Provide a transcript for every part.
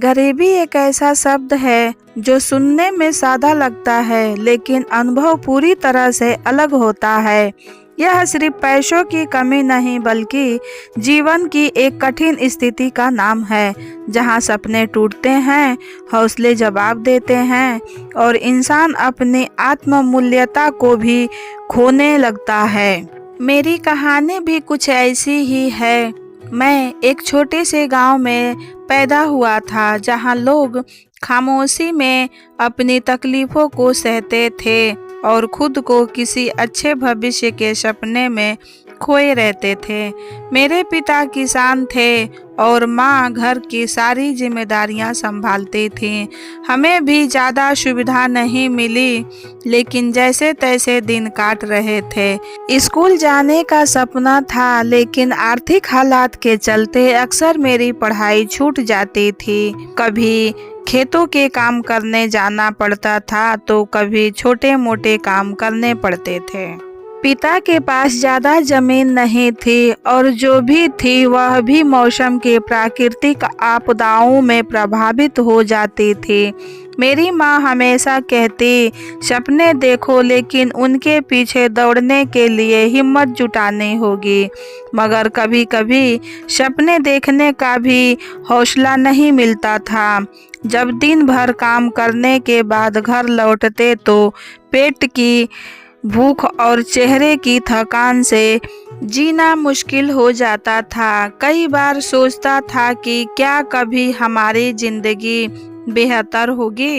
गरीबी एक ऐसा शब्द है जो सुनने में सादा लगता है, लेकिन अनुभव पूरी तरह से अलग होता है। यह सिर्फ पैसों की कमी नहीं, बल्कि जीवन की एक कठिन स्थिति का नाम है, जहां सपने टूटते हैं, हौसले जवाब देते हैं और इंसान अपनी आत्ममूल्यता को भी खोने लगता है। मेरी कहानी भी कुछ ऐसी ही है। मैं एक छोटे से गांव में पैदा हुआ था, जहां लोग खामोशी में अपनी तकलीफ़ों को सहते थे और खुद को किसी अच्छे भविष्य के सपने में खोए रहते थे। मेरे पिता किसान थे और माँ घर की सारी जिम्मेदारियाँ संभालती थीं। हमें भी ज़्यादा सुविधा नहीं मिली, लेकिन जैसे तैसे दिन काट रहे थे। स्कूल जाने का सपना था, लेकिन आर्थिक हालात के चलते अक्सर मेरी पढ़ाई छूट जाती थी। कभी खेतों के काम करने जाना पड़ता था, तो कभी छोटे मोटे काम करने पड़ते थे। पिता के पास ज़्यादा जमीन नहीं थी और जो भी थी वह भी मौसम के प्राकृतिक आपदाओं में प्रभावित हो जाती थी। मेरी माँ हमेशा कहती, सपने देखो, लेकिन उनके पीछे दौड़ने के लिए हिम्मत जुटानी होगी। मगर कभी कभी सपने देखने का भी हौसला नहीं मिलता था। जब दिन भर काम करने के बाद घर लौटते तो पेट की भूख और चेहरे की थकान से जीना मुश्किल हो जाता था। कई बार सोचता था कि क्या कभी हमारी जिंदगी बेहतर होगी।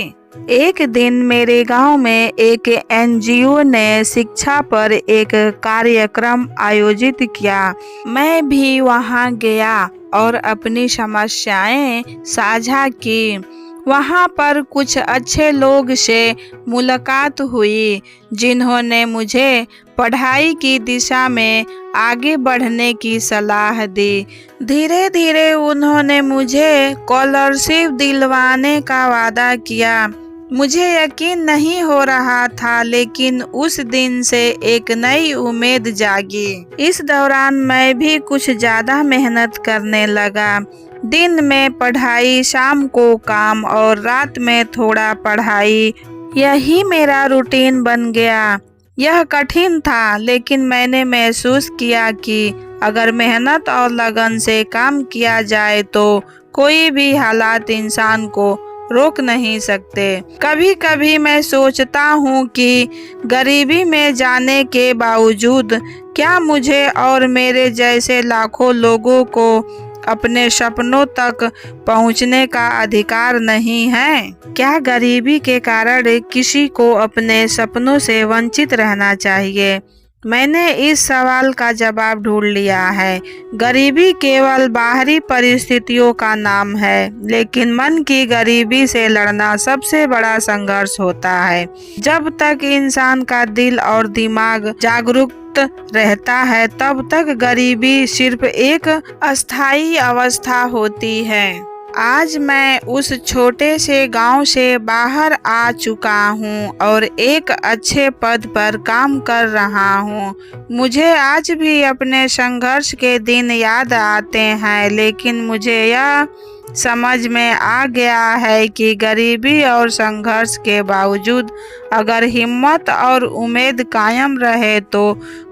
एक दिन मेरे गांव में एक एनजीओ ने शिक्षा पर एक कार्यक्रम आयोजित किया। मैं भी वहां गया और अपनी समस्याएं साझा की। वहाँ पर कुछ अच्छे लोग से मुलाकात हुई, जिन्होंने मुझे पढ़ाई की दिशा में आगे बढ़ने की सलाह दी। धीरे धीरे उन्होंने मुझे स्कॉलरशिप दिलवाने का वादा किया। मुझे यकीन नहीं हो रहा था, लेकिन उस दिन से एक नई उम्मीद जागी। इस दौरान मैं भी कुछ ज़्यादा मेहनत करने लगा। दिन में पढ़ाई, शाम को काम और रात में थोड़ा पढ़ाई, यही मेरा रूटीन बन गया। यह कठिन था, लेकिन मैंने महसूस किया कि अगर मेहनत और लगन से काम किया जाए तो कोई भी हालात इंसान को रोक नहीं सकते। कभी कभी मैं सोचता हूँ कि गरीबी में जाने के बावजूद क्या मुझे और मेरे जैसे लाखों लोगों को अपने सपनों तक पहुंचने का अधिकार नहीं है? क्या गरीबी के कारण किसी को अपने सपनों से वंचित रहना चाहिए? मैंने इस सवाल का जवाब ढूंढ लिया है। गरीबी केवल बाहरी परिस्थितियों का नाम है, लेकिन मन की गरीबी से लड़ना सबसे बड़ा संघर्ष होता है। जब तक इंसान का दिल और दिमाग जागरूक रहता है, तब तक गरीबी सिर्फ एक अस्थायी अवस्था होती है। आज मैं उस छोटे से गांव से बाहर आ चुका हूं और एक अच्छे पद पर काम कर रहा हूं। मुझे आज भी अपने संघर्ष के दिन याद आते हैं, लेकिन मुझे यह समझ में आ गया है कि गरीबी और संघर्ष के बावजूद अगर हिम्मत और उम्मीद कायम रहे तो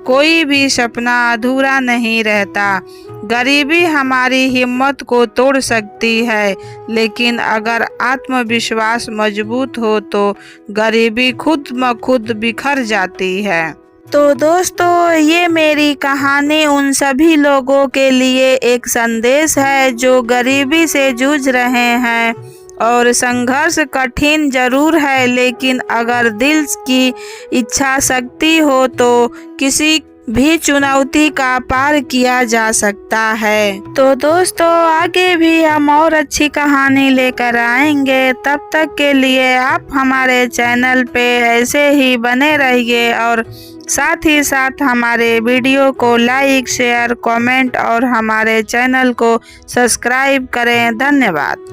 कोई भी सपना अधूरा नहीं रहता। गरीबी हमारी हिम्मत को तोड़ सकती है, लेकिन अगर आत्मविश्वास मजबूत हो तो गरीबी खुद ब खुद बिखर जाती है। तो दोस्तों, ये मेरी कहानी उन सभी लोगों के लिए एक संदेश है जो गरीबी से जूझ रहे हैं। और संघर्ष कठिन जरूर है, लेकिन अगर दिल की इच्छा शक्ति हो तो किसी भी चुनौती का पार किया जा सकता है। तो दोस्तों, आगे भी हम और अच्छी कहानी लेकर आएंगे। तब तक के लिए आप हमारे चैनल पे ऐसे ही बने रहिए और साथ ही साथ हमारे वीडियो को लाइक, शेयर, कमेंट और हमारे चैनल को सब्सक्राइब करें। धन्यवाद।